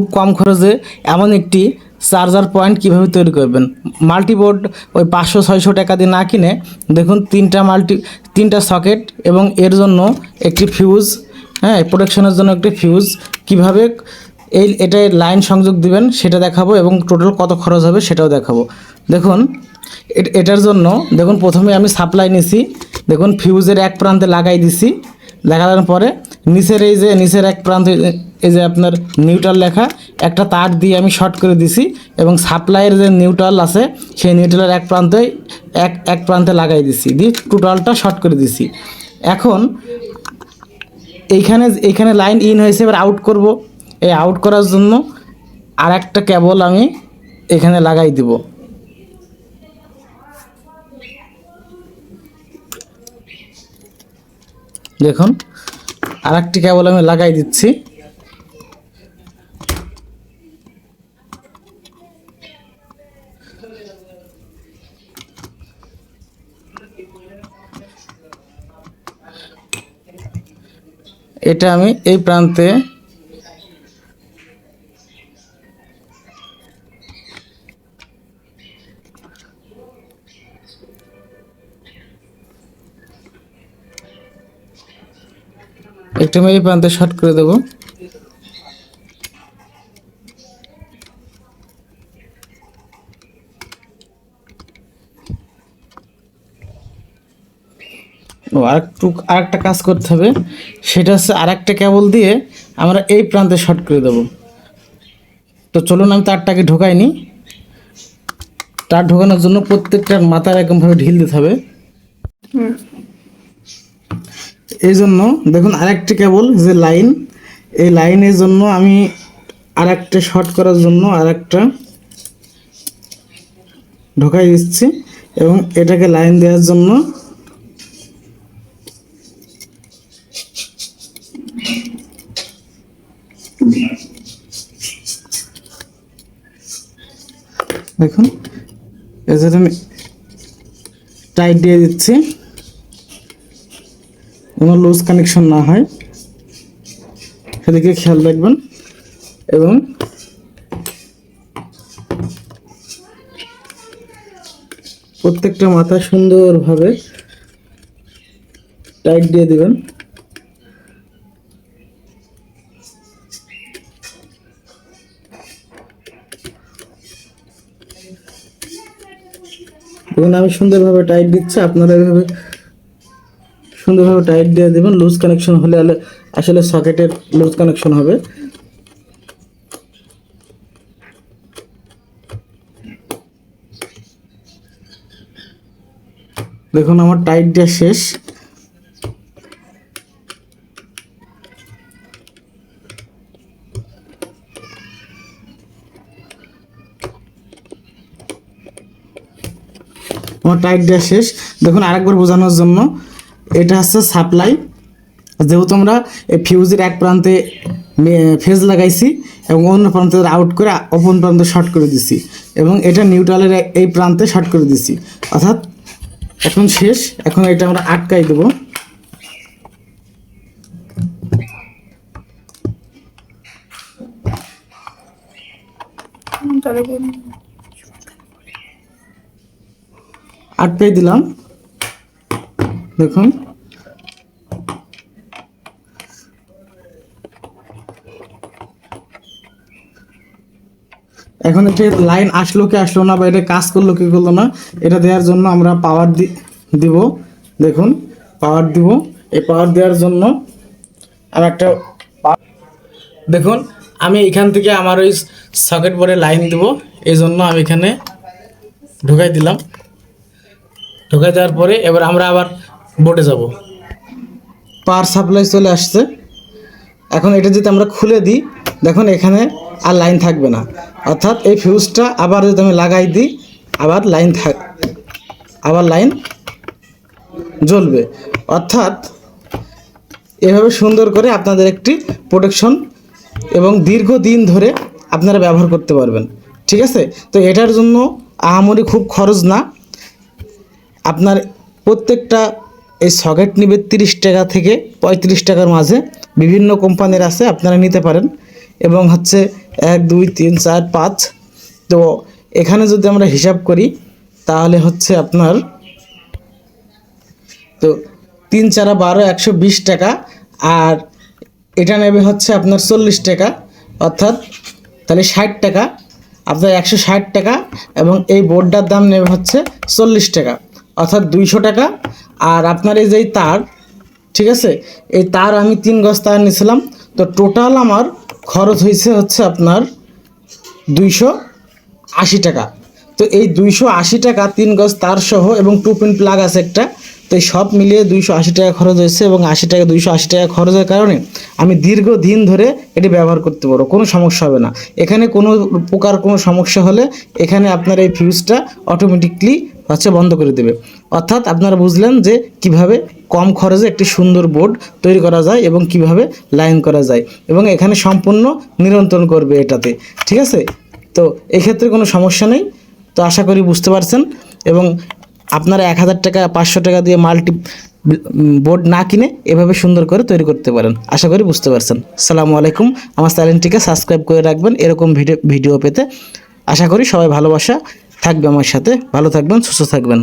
খুব কম খরচে এমন একটি চার্জার পয়েন্ট কিভাবে তৈরি করবেন। মাল্টিবোর্ড ওই 500-600 টাকা দিয়ে না কিনে দেখুন তিনটা সকেট এবং এর জন্য একটি ফিউজ, হ্যাঁ প্রোটেকশনের জন্য একটি ফিউজ, কিভাবে এটায় লাইন সংযোগ দিবেন সেটা দেখাবো এবং টোটাল কত খরচ হবে সেটাও দেখাবো। দেখুন এটার জন্য দেখুন প্রথমে আমি সাপ্লাই নিছি, দেখুন ফিউজের এক প্রান্তে লাগাই দিছি, লাগানোর পরে নিচের এক প্রান্তে এই যে আপনার নিউট্রাল লেখা একটা তার দিয়ে আমি শর্ট করে দিছি এবং সাপ্লাইয়ের যে নিউট্রাল আছে সেই নিউট্রালের এক প্রান্তে লাগাই দিছি, দিয়ে টোটালটা শর্ট করে দিছি। এখন এইখানে লাইন ইন হয়েছে, এবার আউট করব। এই আউট করার জন্য আর একটা কেবল আমি এখানে লাগাই দিব। দেখুন আর একটি কেবল আমি লাগাই দিচ্ছি। এটা আমি এই প্রান্তে এই প্রান্তে শর্ট করে দেব। আরেকটা কাজ করতে হবে, সেটা হচ্ছে আরেকটা কেবল দিয়ে আমরা এই প্রান্তে শর্ট করে দেব। তো চলুন আমি তারটাকে ঢোকাই নি। তার ঢোকানোর জন্য প্রত্যেকটার মাথার এরকমভাবে ঢিল দিতে হবে। এই জন্য দেখুন আরেকটি কেবল যে লাইন, এই লাইনের জন্য আমি আরেকটা শর্ট করার জন্য আরেকটা ঢোকাই দিচ্ছি এবং এটাকে লাইন দেওয়ার জন্য দেখুন এই যে আমি টাইট দিয়ে দিচ্ছি, কোনো লুজ কানেকশন না হয় সেদিকে খেয়াল রাখবেন। এবং প্রত্যেকটা মাথা সুন্দরভাবে টাইট দিয়ে দিবেন। দেখুন আমি সুন্দরভাবে টাইট দিচ্ছি, আপনারা এভাবে সুন্দরভাবে টাইট দিয়ে দেবেন। লুজ কানেকশন হলে আসলে সকেটের লুজ কানেকশন হবে। দেখুন আমার টাইট দেওয়া শেষ। আমার টাইট দেওয়া শেষ। দেখুন আরেকবার বোঝানোর জন্য, এটা হচ্ছে সাপ্লাই, যেহেতু আমরা এই ফিউজের এক প্রান্তে ফেজ লাগাইছি এবং অন্য প্রান্তে আউট করে অপর প্রান্তে শর্ট করে দিছি এবং এটা নিউট্রালের এই প্রান্তে শর্ট করে দিছি, অর্থাৎ এখন শেষ। এখন এটা আমরা আটকাই দেব। আটকাই দিলাম। দেখুন এখন এটা লাইন আসলো কি আসলো না বা এটা কাজ করলো কি করলো না এটা দেওয়ার জন্য আমরা পাওয়ার দিব। দেখুন পাওয়ার দিব। এই পাওয়ার দেওয়ার জন্য আমি একটা দেখুন আমি এখান থেকে আমার ওই সকেট বোর্ডে লাইন দিব, এই জন্য আমি এখানে ঢুকাই দিলাম। ঢুকাই দেওয়ার পরে এবার আমরা আবার বোর্ডে যাব। পাওয়ার সাপ্লাই চলে আসছে। এখন এটা যদি আমরা খুলে দিই, দেখুন এখানে আর লাইন থাকবে না, অর্থাৎ এই ফিউজটা আবার যদি আমি লাগাই দিই আবার লাইন জ্বলবে। অর্থাৎ এভাবে সুন্দর করে আপনাদের একটি প্রোটেকশন এবং দীর্ঘদিন ধরে আপনারা ব্যবহার করতে পারবেন। ঠিক আছে, তো এটার জন্য আহামরি খুব খরচ না। আপনার প্রত্যেকটা এই সকেট নেবে 30 টাকা থেকে 35 টাকার মাঝে, বিভিন্ন কোম্পানির আছে, আপনারা নিতে পারেন। এবং হচ্ছে 1 2 3 4 5। তো এখানে যদি আমরা হিসাব করি তাহলে হচ্ছে আপনার তো 3 4 12 120 টাকা, আর এটা নেবে হচ্ছে আপনার 40 টাকা, অর্থাৎ তাহলে 60 টাকা, আপনার 160 টাকা, এবং এই বোর্ডটার দাম নেবে হচ্ছে 40 টাকা, অর্থাৎ 200 টাকা। আর আপনার এই যে তার, ঠিক আছে, এই তার আমি 3 গজ তার নিয়েছিলাম, তো টোটাল আমার খরচ হয়েছে হচ্ছে আপনার 280 টাকা। তো এই 280 টাকা 3 গজ তার সহ এবং 2 পিন প্লাগ আছে একটা, তো এই সব মিলিয়ে 280 টাকা খরচ হয়েছে। এবং 280 টাকা খরচের কারণে আমি দীর্ঘদিন ধরে এটি ব্যবহার করতে পারবো, কোনো সমস্যা হবে না। এখানে কোনো প্রকার কোনো সমস্যা হলে এখানে আপনার এই ফিউজটা অটোমেটিকলি হচ্ছে বন্ধ করে দেবে। অর্থাৎ আপনারা বুঝলেন যে কিভাবে কম খরচে একটি সুন্দর বোর্ড তৈরি করা যায় এবং কিভাবে লাইন করা যায়, এবং এখানে সম্পূর্ণ নিয়ন্ত্রণ করবে এটাতে, ঠিক আছে। তো এক্ষেত্রে কোনো সমস্যা নেই। তো আশা করি বুঝতে পারছেন, এবং আপনারা 1000 টাকা 500 টাকা দিয়ে মাল্টি বোর্ড না কিনে এভাবে সুন্দর করে তৈরি করতে পারেন। আশা করি বুঝতে পারছেন। আসসালামু আলাইকুম। আমার চ্যানেলটিকে সাবস্ক্রাইব করে রাখবেন এরকম ভিডিও পেতে। আশা করি সবাই ভালোবাসা থাকবে আমার সাথে। ভালো থাকবেন, সুস্থ থাকবেন।